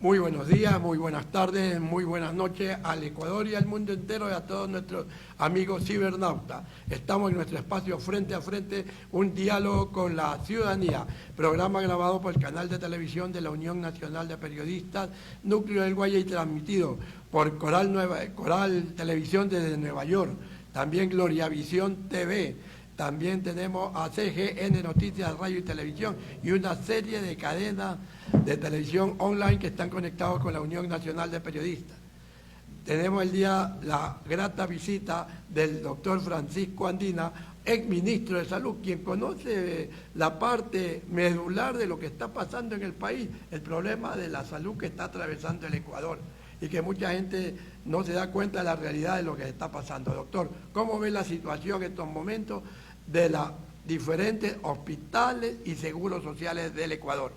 Muy buenos días, muy buenas tardes, muy buenas noches al Ecuador y al mundo entero y a todos nuestros amigos cibernautas. Estamos en nuestro espacio Frente a Frente, un diálogo con la ciudadanía, programa grabado por el canal de televisión de la Unión Nacional de Periodistas, Núcleo del Guaya y transmitido por Coral Televisión desde Nueva York, también Gloriavisión TV. También tenemos a CGN Noticias, Radio y Televisión y una serie de cadenas de televisión online que están conectados con la Unión Nacional de Periodistas. Tenemos el día la grata visita del doctor Francisco Andina, ex ministro de Salud, quien conoce la parte medular de lo que está pasando en el país, el problema de la salud que está atravesando el Ecuador y que mucha gente no se da cuenta de la realidad de lo que está pasando. Doctor, ¿cómo ve la situación en estos momentos de los diferentes hospitales y seguros sociales del Ecuador?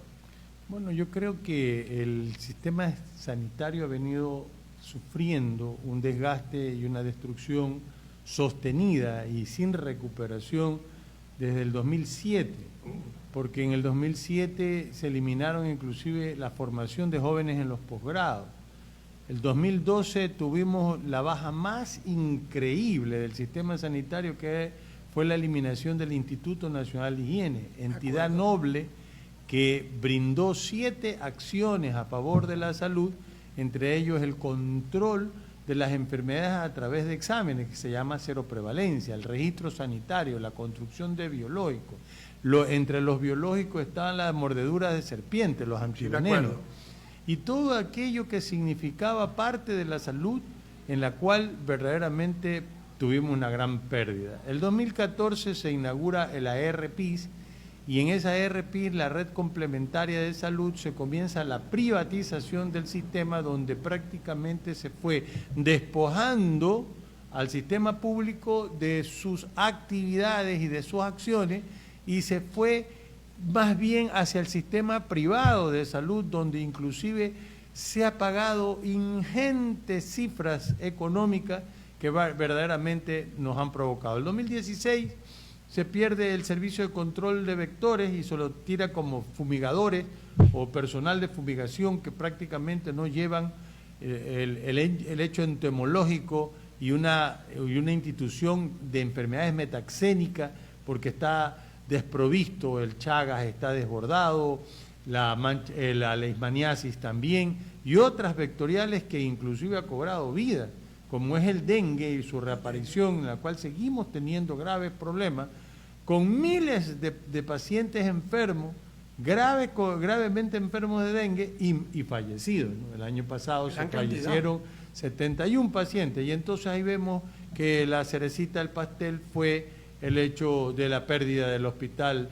Bueno, yo creo que el sistema sanitario ha venido sufriendo un desgaste y una destrucción sostenida y sin recuperación desde el 2007, porque en el 2007 se eliminaron inclusive la formación de jóvenes en los posgrados. El 2012 tuvimos la baja más increíble del sistema sanitario, que fue la eliminación del Instituto Nacional de Higiene, entidad noble que brindó 7 acciones a favor de la salud, entre ellos el control de las enfermedades a través de exámenes, que se llama seroprevalencia, el registro sanitario, la construcción de biológicos. Entre los biológicos estaban las mordeduras de serpiente, los antivenenos. Y todo aquello que significaba parte de la salud, en la cual verdaderamente tuvimos una gran pérdida. El 2014 se inaugura el ARPIS, y en esa ARPIS, la red complementaria de salud, se comienza la privatización del sistema, donde prácticamente se fue despojando al sistema público de sus actividades y de sus acciones, y se fue más bien hacia el sistema privado de salud, donde inclusive se ha pagado ingentes cifras económicas que verdaderamente nos han provocado. El 2016 se pierde el servicio de control de vectores y se lo tira como fumigadores o personal de fumigación que prácticamente no llevan el hecho entomológico y una institución de enfermedades metaxénicas, porque está desprovisto, el Chagas está desbordado, la leishmaniasis también, y otras vectoriales que inclusive ha cobrado vida, como es el dengue y su reaparición, en la cual seguimos teniendo graves problemas, con miles de pacientes enfermos, gravemente enfermos de dengue y fallecidos, ¿no? El año pasado se fallecieron 71 pacientes, y entonces ahí vemos que la cerecita del pastel fue el hecho de la pérdida del hospital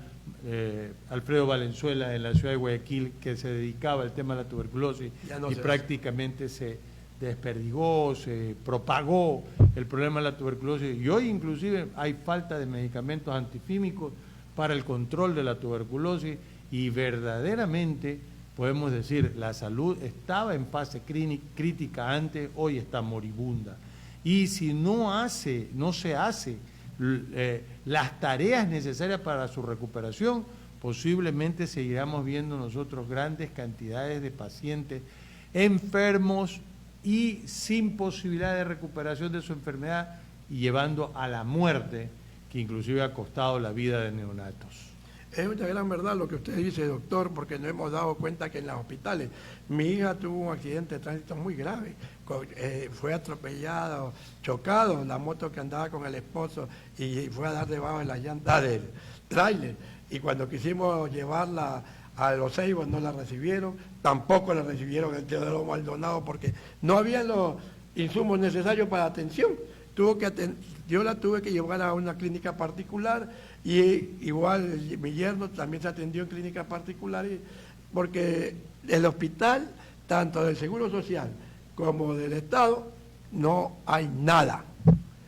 Alfredo Valenzuela en la ciudad de Guayaquil, que se dedicaba al tema de la tuberculosis y prácticamente se desperdigó, se propagó el problema de la tuberculosis, y hoy inclusive hay falta de medicamentos antifímicos para el control de la tuberculosis, y verdaderamente podemos decir, la salud estaba en fase crítica antes, hoy está moribunda, y si no se hace las tareas necesarias para su recuperación, posiblemente seguiremos viendo nosotros grandes cantidades de pacientes enfermos y sin posibilidad de recuperación de su enfermedad, y llevando a la muerte, que inclusive ha costado la vida de neonatos. Es una gran verdad lo que usted dice, doctor, porque nos hemos dado cuenta que en los hospitales, mi hija tuvo un accidente de tránsito muy grave, fue atropellada, chocado, la moto que andaba con el esposo, y fue a dar debajo de la llanta del tráiler, y cuando quisimos llevarla a Los Ceibos no la recibieron, tampoco la recibieron en Teodoro Maldonado, porque no había los insumos necesarios para atención. Yo la tuve que llevar a una clínica particular, y igual mi yerno también se atendió en clínica particular, porque el hospital, tanto del Seguro Social como del Estado, no hay nada.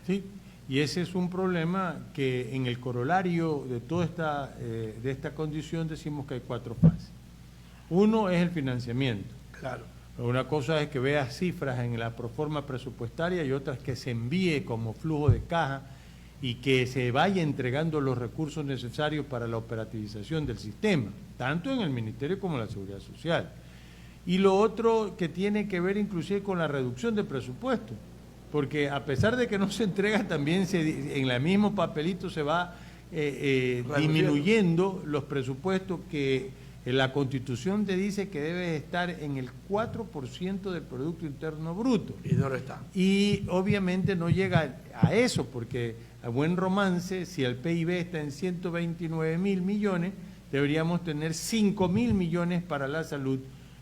Sí, y ese es un problema que en el corolario de toda esta condición decimos que hay 4 fases. Uno es el financiamiento. Claro. Una cosa es que veas cifras en la proforma presupuestaria, y otra es que se envíe como flujo de caja y que se vaya entregando los recursos necesarios para la operativización del sistema, tanto en el Ministerio como en la Seguridad Social. y lo otro que tiene que ver inclusive con la reducción del presupuesto, porque a pesar de que no se entrega, también en el mismo papelito se va disminuyendo los presupuestos que la Constitución te dice que debe estar en el 4% del Producto Interno Bruto. Y no lo está. Y obviamente no llega a eso, porque a buen romance, si el PIB está en 129.000 millones, deberíamos tener 5.000 millones para la salud,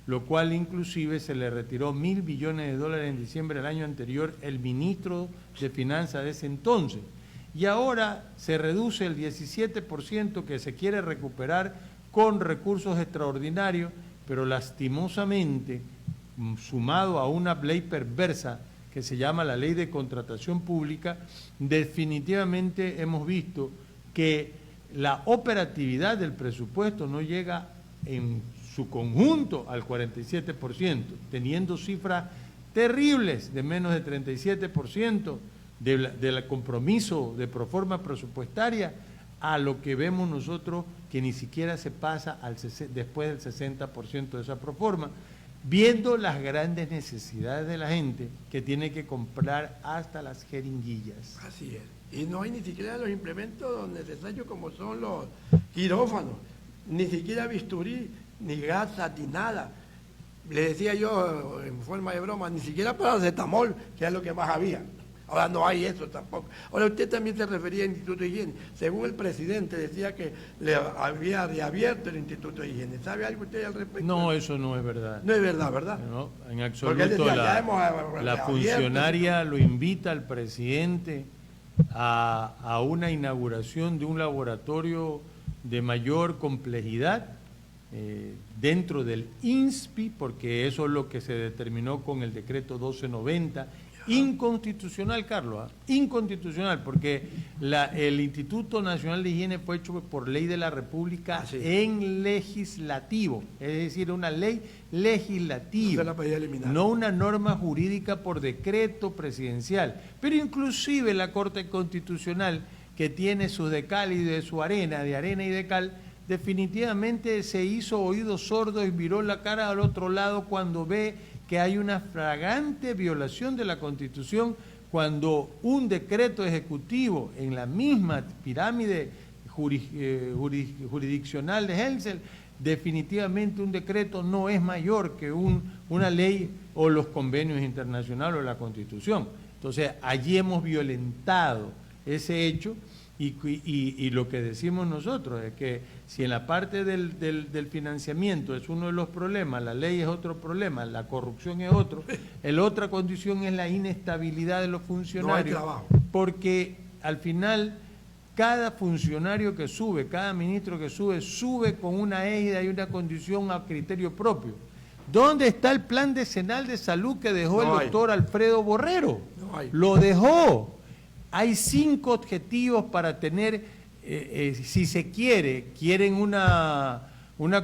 lo cual inclusive se le retiró $1.000 billones en diciembre del año anterior el ministro de Finanzas de ese entonces. Y ahora se reduce el 17% que se quiere recuperar con recursos extraordinarios, pero lastimosamente, sumado a una ley perversa que se llama la Ley de Contratación Pública, definitivamente hemos visto que la operatividad del presupuesto no llega en su conjunto al 47%, teniendo cifras terribles de menos de 37% del compromiso de proforma presupuestaria, a lo que vemos nosotros que ni siquiera se pasa después del 60% de esa proforma, viendo las grandes necesidades de la gente que tiene que comprar hasta las jeringuillas. Así es. Y no hay ni siquiera los implementos necesarios como son los quirófanos, ni siquiera bisturí, ni gasas, ni nada. Le decía yo en forma de broma, ni siquiera paracetamol, que es lo que más había. Ahora no hay eso tampoco. Ahora usted también se refería al Instituto de Higiene. Según el presidente decía que le había reabierto el Instituto de Higiene. ¿Sabe algo usted al respecto? No, eso no es verdad. No es verdad, ¿verdad? No, en absoluto. Decía, la funcionaria lo invita al presidente a una inauguración de un laboratorio de mayor complejidad dentro del INSPI, porque eso es lo que se determinó con el decreto 1290, inconstitucional, Carlos, inconstitucional, porque el Instituto Nacional de Higiene fue hecho por ley de la República en legislativo, es decir, una ley legislativa, no una norma jurídica por decreto presidencial. Pero inclusive la Corte Constitucional, que tiene su decal y de su arena y de cal, definitivamente se hizo oídos sordos y miró la cara al otro lado cuando ve que hay una flagrante violación de la Constitución, cuando un decreto ejecutivo en la misma pirámide jurisdiccional de Hensel, definitivamente un decreto no es mayor que una ley o los convenios internacionales o la Constitución. Entonces, allí hemos violentado ese hecho. Y lo que decimos nosotros es que si en la parte del financiamiento es uno de los problemas, la ley es otro problema, la corrupción es otro, la otra condición es la inestabilidad de los funcionarios, porque al final cada funcionario que sube, cada ministro que sube con una égida y una condición a criterio propio. ¿Dónde está el plan decenal de salud que dejó el doctor Alfredo Borrero? Lo dejó. Hay 5 objetivos para tener, si se quieren una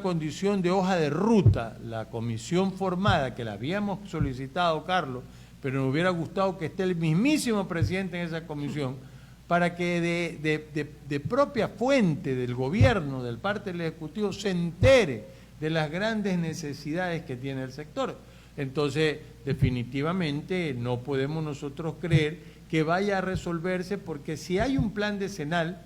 condición de hoja de ruta, la comisión formada, que la habíamos solicitado, Carlos, pero nos hubiera gustado que esté el mismísimo presidente en esa comisión, para que de propia fuente del gobierno, del parte del Ejecutivo, se entere de las grandes necesidades que tiene el sector. Entonces, definitivamente no podemos nosotros creer que vaya a resolverse, porque si hay un plan decenal,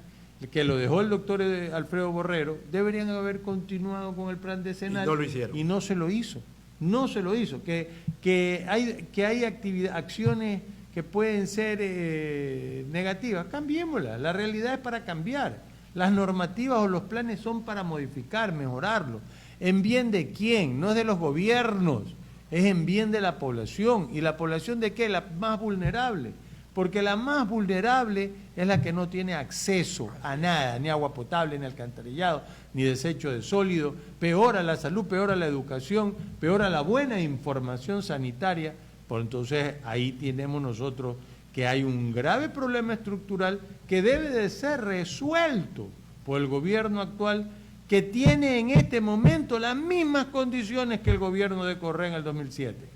que lo dejó el doctor Alfredo Borrero, deberían haber continuado con el plan decenal. Y no lo hicieron. Y no se lo hizo. No se lo hizo. Que hay acciones que pueden ser negativas, cambiémoslas. La realidad es para cambiar. Las normativas o los planes son para modificar, mejorarlo. ¿En bien de quién? No es de los gobiernos, es en bien de la población. ¿Y la población de qué? La más vulnerable. Porque la más vulnerable es la que no tiene acceso a nada, ni agua potable, ni alcantarillado, ni desecho de sólido. Peor a la salud, peor a la educación, peor a la buena información sanitaria. Por entonces ahí tenemos nosotros que hay un grave problema estructural que debe de ser resuelto por el gobierno actual, que tiene en este momento las mismas condiciones que el gobierno de Correa en el 2007.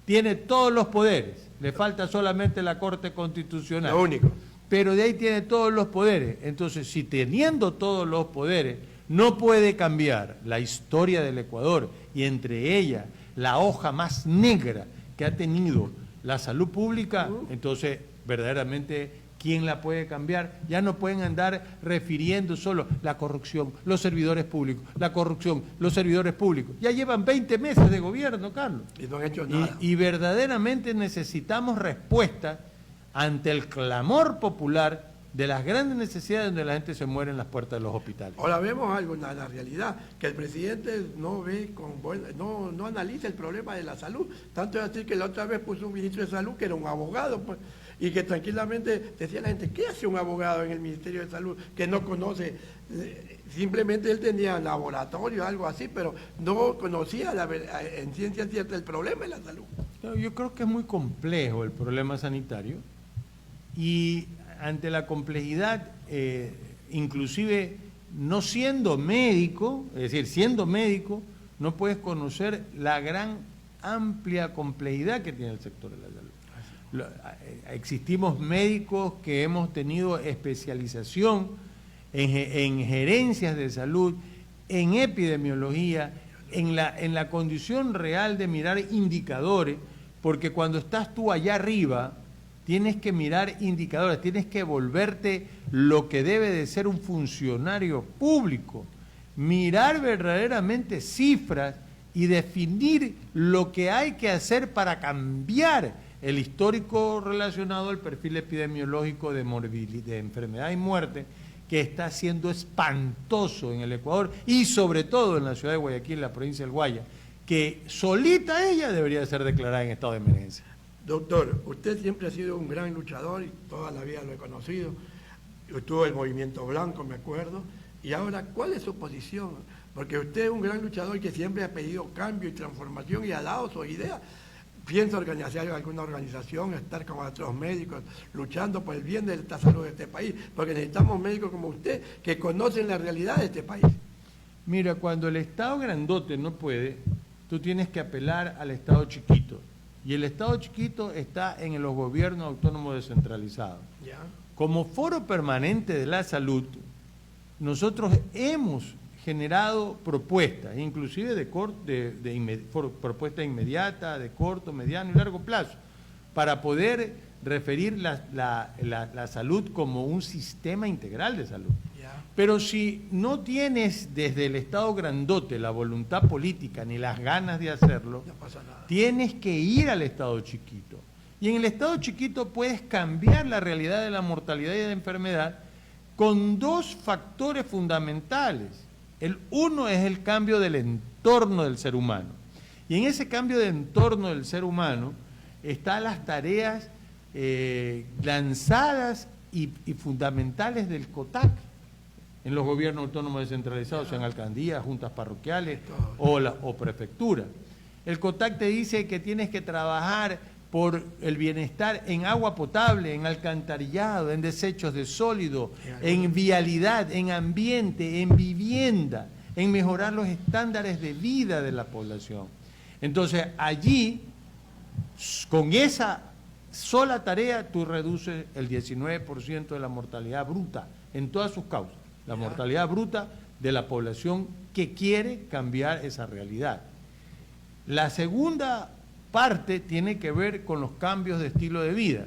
Tiene todos los poderes, le falta solamente la Corte Constitucional. Lo único. Pero de ahí tiene todos los poderes. Entonces, si teniendo todos los poderes no puede cambiar la historia del Ecuador, y entre ellas la hoja más negra que ha tenido la salud pública, entonces verdaderamente ¿quién la puede cambiar? Ya no pueden andar refiriendo solo la corrupción, los servidores públicos, la corrupción, los servidores públicos. Ya llevan 20 meses de gobierno, Carlos. Y no han hecho nada. Y verdaderamente necesitamos respuestas ante el clamor popular de las grandes necesidades donde la gente se muere en las puertas de los hospitales. Ahora vemos algo en la realidad, que el presidente no ve no analiza el problema de la salud. Tanto es así que la otra vez puso un ministro de salud que era un abogado, pues, y que tranquilamente decía la gente, ¿qué hace un abogado en el Ministerio de Salud que no conoce? Simplemente él tenía laboratorio, algo así, pero no conocía en ciencia cierta el problema de la salud. Yo creo que es muy complejo el problema sanitario y ante la complejidad, inclusive no siendo médico, es decir, siendo médico, no puedes conocer la gran amplia complejidad que tiene el sector de la salud. Existimos médicos que hemos tenido especialización en gerencias de salud, en epidemiología, en la condición real de mirar indicadores, porque cuando estás tú allá arriba, tienes que mirar indicadores, tienes que volverte lo que debe de ser un funcionario público, mirar verdaderamente cifras y definir lo que hay que hacer para cambiar el histórico relacionado al perfil epidemiológico de enfermedad y muerte, que está siendo espantoso en el Ecuador y sobre todo en la ciudad de Guayaquil, la provincia del Guaya, que solita ella debería ser declarada en estado de emergencia. Doctor, usted siempre ha sido un gran luchador y toda la vida lo he conocido. Estuvo el Movimiento Blanco, me acuerdo. Y ahora, ¿cuál es su posición? Porque usted es un gran luchador que siempre ha pedido cambio y transformación y ha dado su idea. ¿Piensa organizar alguna organización, estar con otros médicos, luchando por el bien de la salud de este país? Porque necesitamos médicos como usted que conocen la realidad de este país. Mira, cuando el Estado grandote no puede, tú tienes que apelar al Estado chiquito. Y el Estado chiquito está en los gobiernos autónomos descentralizados. ¿Ya? Como foro permanente de la salud, nosotros hemos generado propuestas, inclusive propuestas inmediatas, de corto, mediano y largo plazo, para poder referir la salud como un sistema integral de salud. Ya. Pero si no tienes desde el Estado grandote la voluntad política ni las ganas de hacerlo, No pasa nada. tienes que ir al Estado chiquito. Y en el Estado chiquito puedes cambiar la realidad de la mortalidad y de la enfermedad con dos factores fundamentales. El uno es el cambio del entorno del ser humano. Y en ese cambio de entorno del ser humano están las tareas lanzadas y fundamentales del COTAC en los gobiernos autónomos descentralizados, sean alcaldías, juntas parroquiales o prefecturas. El COTAC te dice que tienes que trabajar por el bienestar en agua potable, en alcantarillado, en desechos de sólido, en vialidad, en ambiente, en vivienda, en mejorar los estándares de vida de la población. Entonces, allí, con esa sola tarea, tú reduces el 19% de la mortalidad bruta en todas sus causas. La mortalidad bruta de la población que quiere cambiar esa realidad. La segunda parte tiene que ver con los cambios de estilo de vida.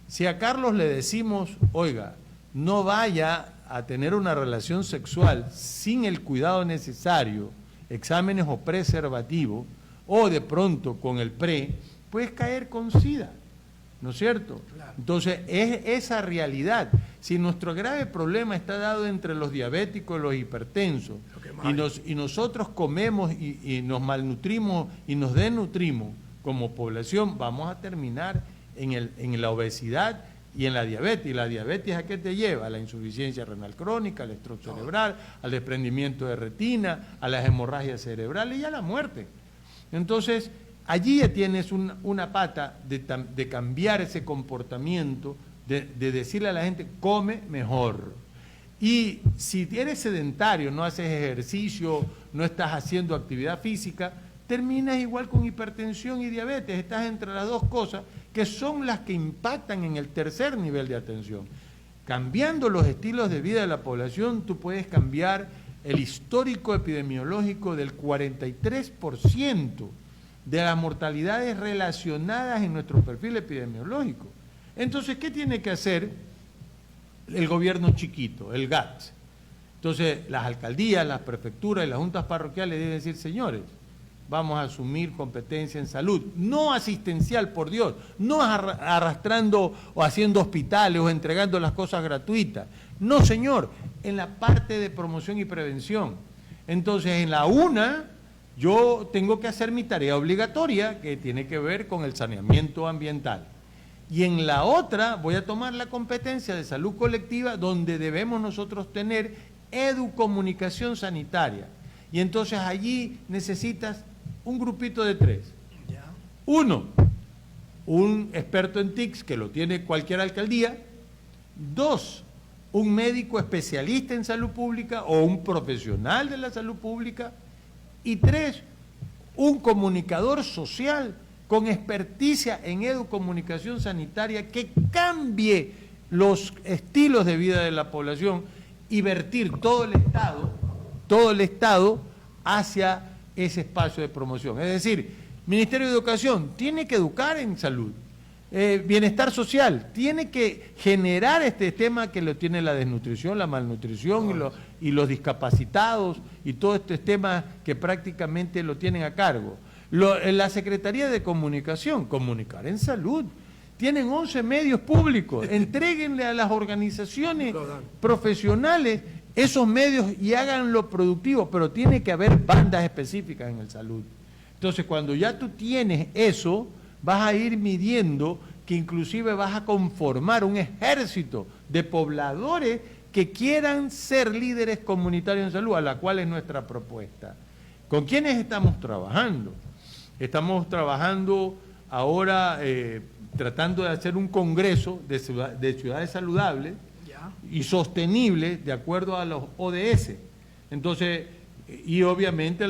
Si a Carlos le decimos, oiga, no vaya a tener una relación sexual sin el cuidado necesario, exámenes o preservativo, o de pronto con el puedes caer con SIDA, ¿no es cierto? Claro. Entonces, es esa realidad. Si nuestro grave problema está dado entre los diabéticos y los hipertensos, y nosotros comemos y nos malnutrimos y nos desnutrimos como población, vamos a terminar en la obesidad y en la diabetes. ¿Y la diabetes a qué te lleva? A la insuficiencia renal crónica, al stroke cerebral, al desprendimiento de retina, a las hemorragias cerebrales y a la muerte. Entonces, allí ya tienes una pata de cambiar ese comportamiento, de decirle a la gente, come mejor. Y si eres sedentario, no haces ejercicio, no estás haciendo actividad física, terminas igual con hipertensión y diabetes. Estás entre las dos cosas que son las que impactan en el tercer nivel de atención. Cambiando los estilos de vida de la población, tú puedes cambiar el histórico epidemiológico del 43% de las mortalidades relacionadas en nuestro perfil epidemiológico. Entonces, ¿qué tiene que hacer el gobierno chiquito, el GATS? Entonces, las alcaldías, las prefecturas y las juntas parroquiales deben decir, señores, vamos a asumir competencia en salud, no asistencial, por Dios, no arrastrando o haciendo hospitales o entregando las cosas gratuitas. No, señor, en la parte de promoción y prevención. Entonces, en la una, yo tengo que hacer mi tarea obligatoria, que tiene que ver con el saneamiento ambiental. Y en la otra, voy a tomar la competencia de salud colectiva, donde debemos nosotros tener educomunicación sanitaria. Y entonces allí necesitas un grupito de 3. Uno, un experto en TICS, que lo tiene cualquier alcaldía. 2, un médico especialista en salud pública o un profesional de la salud pública. Y 3, un comunicador social con experticia en educomunicación sanitaria que cambie los estilos de vida de la población y vertir todo el Estado hacia ese espacio de promoción. Es decir, Ministerio de Educación tiene que educar en salud, bienestar social, tiene que generar este tema que lo tiene la desnutrición, la malnutrición y los discapacitados y todos estos temas que prácticamente lo tienen a cargo. La Secretaría de Comunicación, comunicar en salud. Tienen 11 medios públicos, entréguenle a las organizaciones profesionales esos medios y háganlo productivo, pero tiene que haber bandas específicas en el salud. Entonces, cuando ya tú tienes eso, vas a ir midiendo que inclusive vas a conformar un ejército de pobladores que quieran ser líderes comunitarios en salud, a la cual es nuestra propuesta. ¿Con quiénes estamos trabajando? Estamos trabajando ahora tratando de hacer un congreso de ciudades saludables y sostenibles de acuerdo a los ODS. Entonces, y obviamente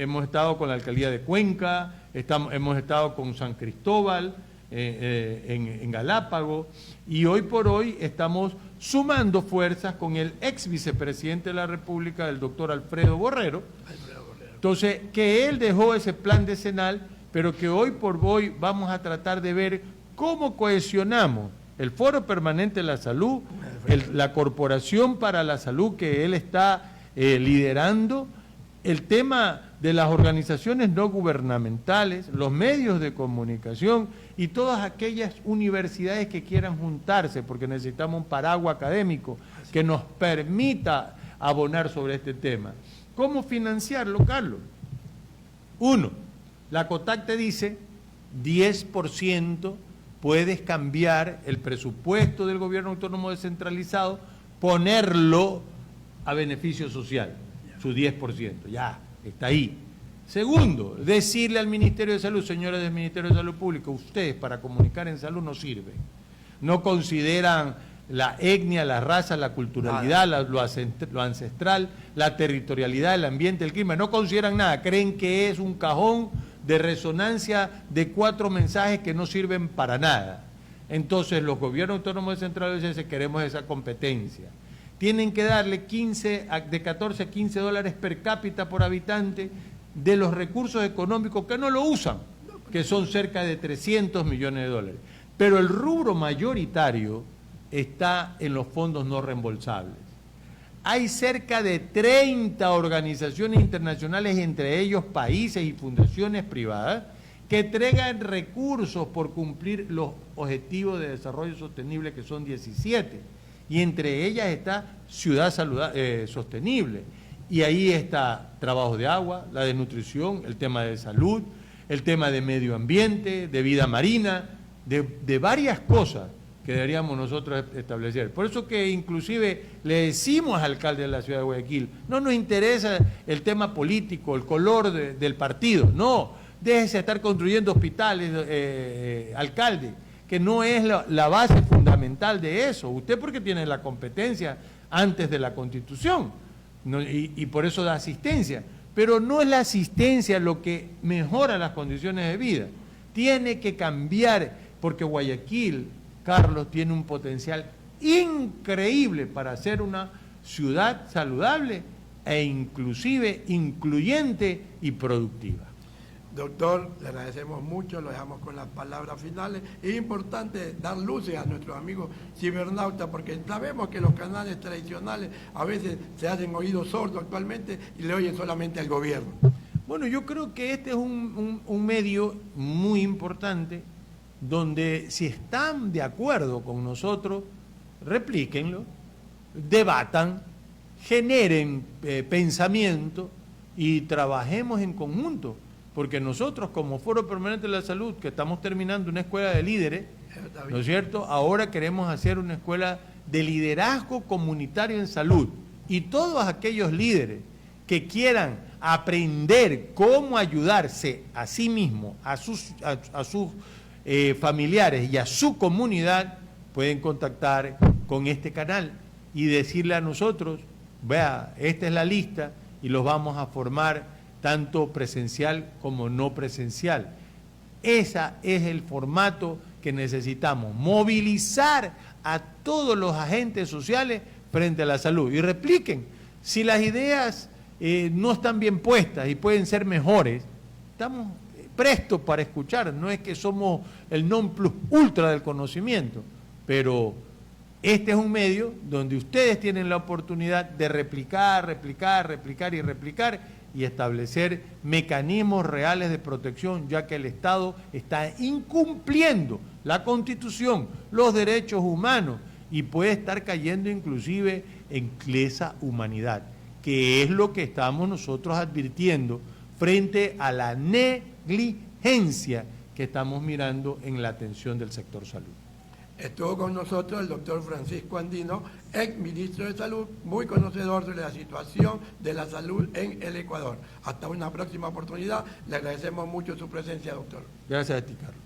hemos estado con la alcaldía de Cuenca, hemos estado con San Cristóbal, en Galápagos, y hoy por hoy estamos sumando fuerzas con el ex vicepresidente de la República, el doctor Alfredo Borrero. Entonces, que él dejó ese plan decenal, pero que hoy por hoy vamos a tratar de ver cómo cohesionamos el Foro Permanente de la Salud, la Corporación para la Salud que él está liderando, el tema de las organizaciones no gubernamentales, los medios de comunicación y todas aquellas universidades que quieran juntarse, porque necesitamos un paraguas académico que nos permita abonar sobre este tema. ¿Cómo financiarlo, Carlos? 1, la COTAC te dice 10% puedes cambiar el presupuesto del gobierno autónomo descentralizado, ponerlo a beneficio social, su 10%, ya, está ahí. Segundo, decirle al Ministerio de Salud, señores del Ministerio de Salud Pública, ustedes para comunicar en salud no sirven, no consideran la etnia, la raza, la culturalidad, lo ancestral, la territorialidad, el ambiente, el clima, no consideran nada, creen que es un cajón de resonancia de 4 mensajes que no sirven para nada. Entonces los gobiernos autónomos descentralizados dicen queremos esa competencia. Tienen que darle de 14 a 15 dólares per cápita por habitante de los recursos económicos que no lo usan, que son cerca de 300 millones de dólares. Pero el rubro mayoritario está en los fondos no reembolsables. Hay cerca de 30 organizaciones internacionales, entre ellos países y fundaciones privadas, que entregan recursos por cumplir los objetivos de desarrollo sostenible, que son 17, y entre ellas está Ciudad Sostenible. Y ahí está trabajo de agua, la desnutrición, el tema de salud, el tema de medio ambiente, de vida marina, de varias cosas que deberíamos nosotros establecer. Por eso que inclusive le decimos al alcalde de la ciudad de Guayaquil, no nos interesa el tema político, el color del partido, no, déjese estar construyendo hospitales, alcalde, que no es la base fundamental de eso. Usted porque tiene la competencia antes de la Constitución, ¿no? y por eso da asistencia, pero no es la asistencia lo que mejora las condiciones de vida. Tiene que cambiar, porque Guayaquil, Carlos, tiene un potencial increíble para ser una ciudad saludable e inclusive incluyente y productiva. Doctor, le agradecemos mucho, lo dejamos con las palabras finales. Es importante dar luces a nuestros amigos cibernautas porque sabemos que los canales tradicionales a veces se hacen oídos sordos actualmente y le oyen solamente al gobierno. Bueno, yo creo que este es un medio muy importante donde si están de acuerdo con nosotros, replíquenlo, debatan, generen pensamiento y trabajemos en conjunto. Porque nosotros como Foro Permanente de la Salud, que estamos terminando una escuela de líderes, ¿no es cierto? Ahora queremos hacer una escuela de liderazgo comunitario en salud. Y todos aquellos líderes que quieran aprender cómo ayudarse a sí mismos, a sus familiares y a su comunidad, pueden contactar con este canal y decirle a nosotros, vea, esta es la lista y los vamos a formar tanto presencial como no presencial. Ese es el formato que necesitamos, movilizar a todos los agentes sociales frente a la salud. Y repliquen, si las ideas no están bien puestas y pueden ser mejores, estamos prestos para escuchar, no es que somos el non plus ultra del conocimiento, pero este es un medio donde ustedes tienen la oportunidad de replicar y establecer mecanismos reales de protección, ya que el Estado está incumpliendo la Constitución, los derechos humanos, y puede estar cayendo inclusive en lesa humanidad, que es lo que estamos nosotros advirtiendo frente a la negligencia que estamos mirando en la atención del sector salud. Estuvo con nosotros el doctor Francisco Andino, ex ministro de Salud, muy conocedor de la situación de la salud en el Ecuador. Hasta una próxima oportunidad. Le agradecemos mucho su presencia, doctor. Gracias a ti, Carlos.